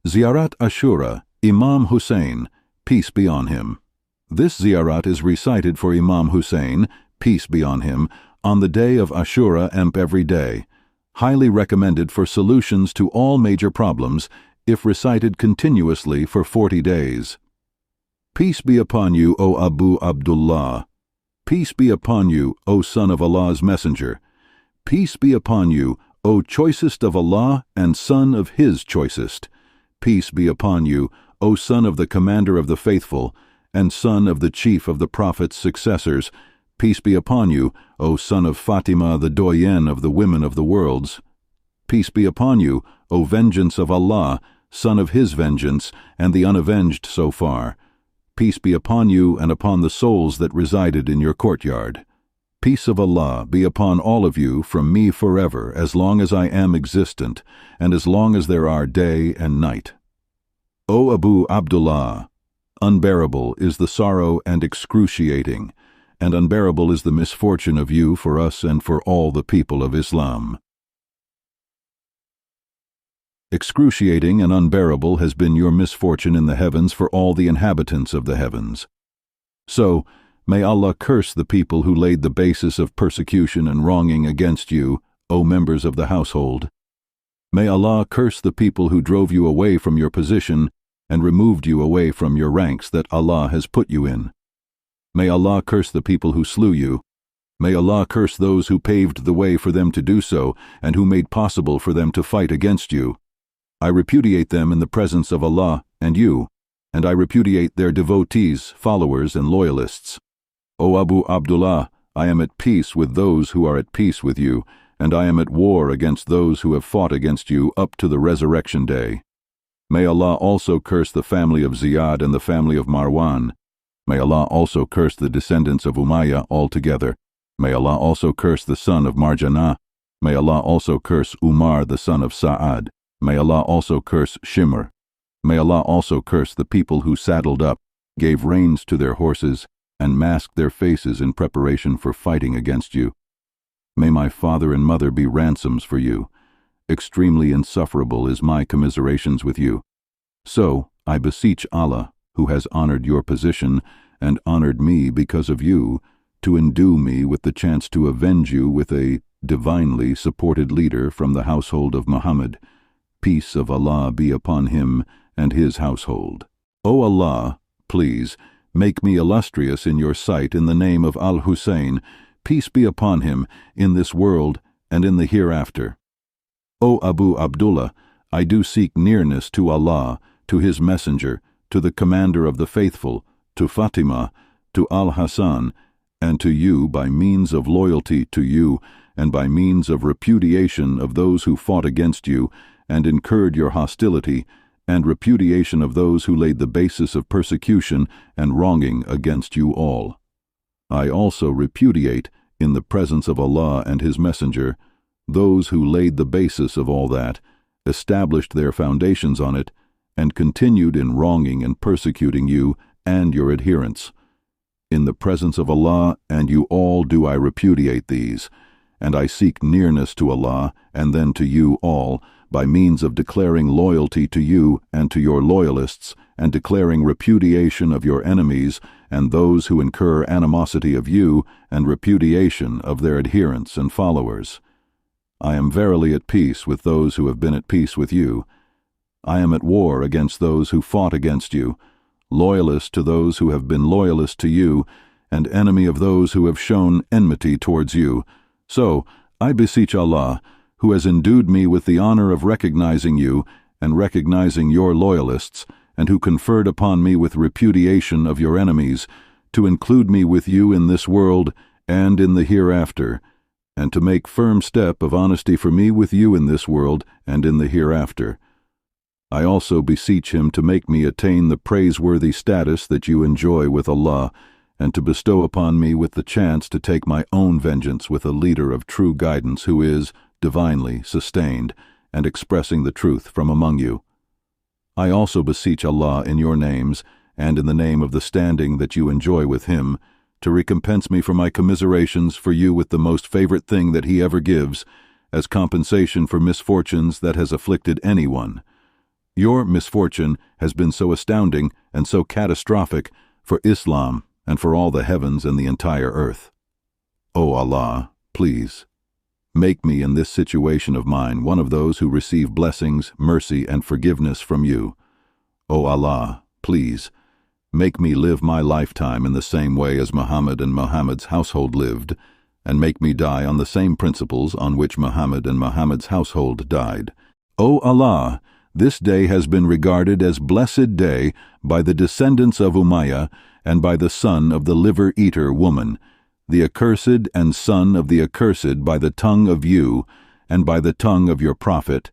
Ziyarat Ashura, Imam Hussain, peace be on him. This ziyarat is recited for Imam Hussain, peace be on him, on the day of Ashura and every day. Highly recommended for solutions to all major problems if recited continuously for 40 days. Peace be upon you, O Abu Abdullah. Peace be upon you, O son of Allah's messenger. Peace be upon you, O choicest of Allah and son of His choicest. Peace be upon you, O son of the commander of the faithful, and son of the chief of the Prophet's successors. Peace be upon you, O son of Fatima, the doyenne of the women of the worlds. Peace be upon you, O vengeance of Allah, son of His vengeance, and the unavenged so far. Peace be upon you and upon the souls that resided in your courtyard. Peace of Allah be upon all of you from me forever, as long as I am existent, and as long as there are day and night. O Abu Abdullah, unbearable is the sorrow and excruciating, and unbearable is the misfortune of you for us and for all the people of Islam. Excruciating and unbearable has been your misfortune in the heavens for all the inhabitants of the heavens. So, may Allah curse the people who laid the basis of persecution and wronging against you, O members of the household. May Allah curse the people who drove you away from your position and removed you away from your ranks that Allah has put you in. May Allah curse the people who slew you. May Allah curse those who paved the way for them to do so and who made possible for them to fight against you. I repudiate them in the presence of Allah and you, and I repudiate their devotees, followers, and loyalists. O Abu Abdullah, I am at peace with those who are at peace with you, and I am at war against those who have fought against you up to the resurrection day. May Allah also curse the family of Ziyad and the family of Marwan. May Allah also curse the descendants of Umayyah altogether. May Allah also curse the son of Marjanah. May Allah also curse Umar the son of Sa'ad. May Allah also curse Shimr. May Allah also curse the people who saddled up, gave reins to their horses, and masked their faces in preparation for fighting against you. May my father and mother be ransoms for you. Extremely insufferable is my commiserations with you. So, I beseech Allah, who has honored your position and honored me because of you, to endue me with the chance to avenge you with a divinely supported leader from the household of Muhammad. Peace of Allah be upon him and his household. O Allah, please, make me illustrious in your sight in the name of al-Husayn, peace be upon him, in this world and in the hereafter. O Abu Abdullah, I do seek nearness to Allah, to His Messenger, to the Commander of the Faithful, to Fatima, to Al-Hassan, and to you by means of loyalty to you, and by means of repudiation of those who fought against you, and incurred your hostility, and repudiation of those who laid the basis of persecution and wronging against you all. I also repudiate, in the presence of Allah and His Messenger, those who laid the basis of all that, established their foundations on it, and continued in wronging and persecuting you and your adherents. In the presence of Allah and you all do I repudiate these, and I seek nearness to Allah and then to you all, by means of declaring loyalty to you and to your loyalists, and declaring repudiation of your enemies and those who incur animosity of you, and repudiation of their adherents and followers. I am verily at peace with those who have been at peace with you. I am at war against those who fought against you, loyalist to those who have been loyalist to you, and enemy of those who have shown enmity towards you. So, I beseech Allah, who has endued me with the honor of recognizing you and recognizing your loyalists, and who conferred upon me with repudiation of your enemies, to include me with you in this world and in the hereafter, and to make firm step of honesty for me with you in this world and in the hereafter. I also beseech Him to make me attain the praiseworthy status that you enjoy with Allah, and to bestow upon me with the chance to take my own vengeance with a leader of true guidance who is divinely sustained and expressing the truth from among you. I also beseech Allah in your names and in the name of the standing that you enjoy with Him, to recompense me for my commiserations for you with the most favorite thing that He ever gives, as compensation for misfortunes that has afflicted anyone. Your misfortune has been so astounding and so catastrophic for Islam and for all the heavens and the entire earth. O Allah, please, make me in this situation of mine one of those who receive blessings, mercy, and forgiveness from you. O Allah, please, make me live my lifetime in the same way as Muhammad and Muhammad's household lived, and make me die on the same principles on which Muhammad and Muhammad's household died. O Allah, this day has been regarded as blessed day by the descendants of Umayyah and by the son of the liver-eater woman, the accursed and son of the accursed by the tongue of you and by the tongue of your prophet.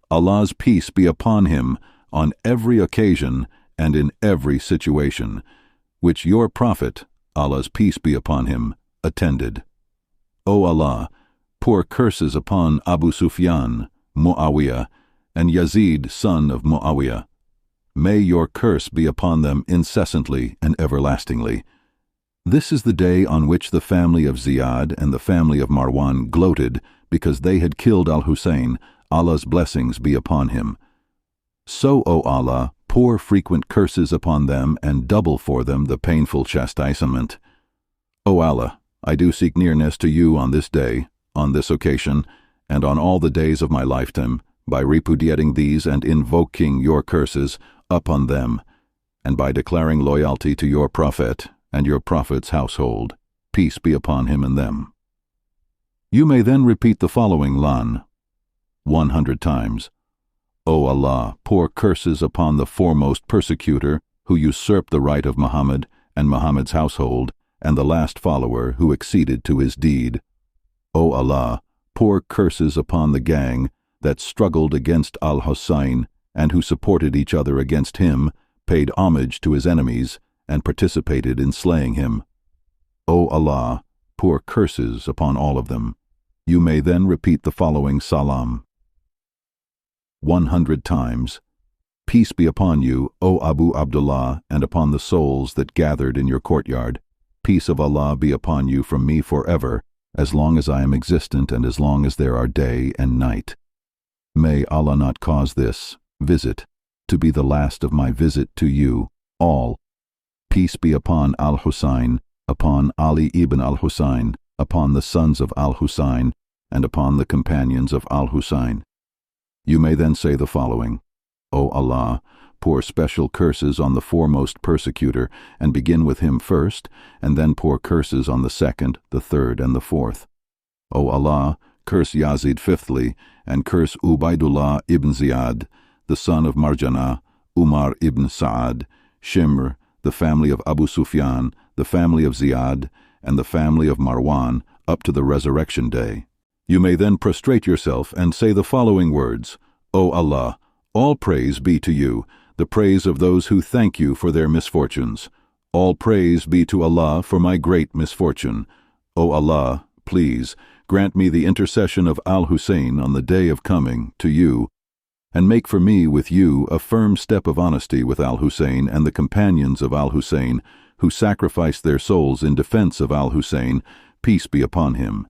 Allah's peace be upon him on every occasion and in every situation, which your prophet, Allah's peace be upon him, attended. O Allah, pour curses upon Abu Sufyan, Muawiyah, and Yazid, son of Muawiyah. May your curse be upon them incessantly and everlastingly. This is the day on which the family of Ziyad and the family of Marwan gloated because they had killed al-Husayn. Allah's blessings be upon him. So, O Allah, pour frequent curses upon them and double for them the painful chastisement. O Allah, I do seek nearness to you on this day, on this occasion, and on all the days of my lifetime, by repudiating these and invoking your curses upon them, and by declaring loyalty to your prophet and your prophet's household. Peace be upon him and them. You may then repeat the following lan 100 times. O Allah, pour curses upon the foremost persecutor who usurped the right of Muhammad and Muhammad's household, and the last follower who acceded to his deed. O Allah, pour curses upon the gang that struggled against al-Husayn and who supported each other against him, paid homage to his enemies, and participated in slaying him. O Allah, pour curses upon all of them. You may then repeat the following salam 100 times. Peace be upon you, O Abu Abdullah, and upon the souls that gathered in your courtyard. Peace of Allah be upon you from me forever, as long as I am existent and as long as there are day and night. May Allah not cause this visit to be the last of my visit to you all. Peace be upon al-Husayn, upon Ali ibn al-Husayn, upon the sons of al-Husayn, and upon the companions of al-Husayn. You may then say the following: O Allah, pour special curses on the foremost persecutor, and begin with him first, and then pour curses on the second, the third, and the fourth. O Allah, curse Yazid fifthly, and curse Ubaidullah ibn Ziyad, the son of Marjana, Umar ibn Sa'ad, Shimr, the family of Abu Sufyan, the family of Ziyad, and the family of Marwan, up to the resurrection day. You may then prostrate yourself and say the following words: O Allah, all praise be to you, the praise of those who thank you for their misfortunes. All praise be to Allah for my great misfortune. O Allah, please, grant me the intercession of al-Husayn on the day of coming to you, and make for me with you a firm step of honesty with al-Husayn and the companions of al-Husayn, who sacrificed their souls in defense of al-Husayn, peace be upon him.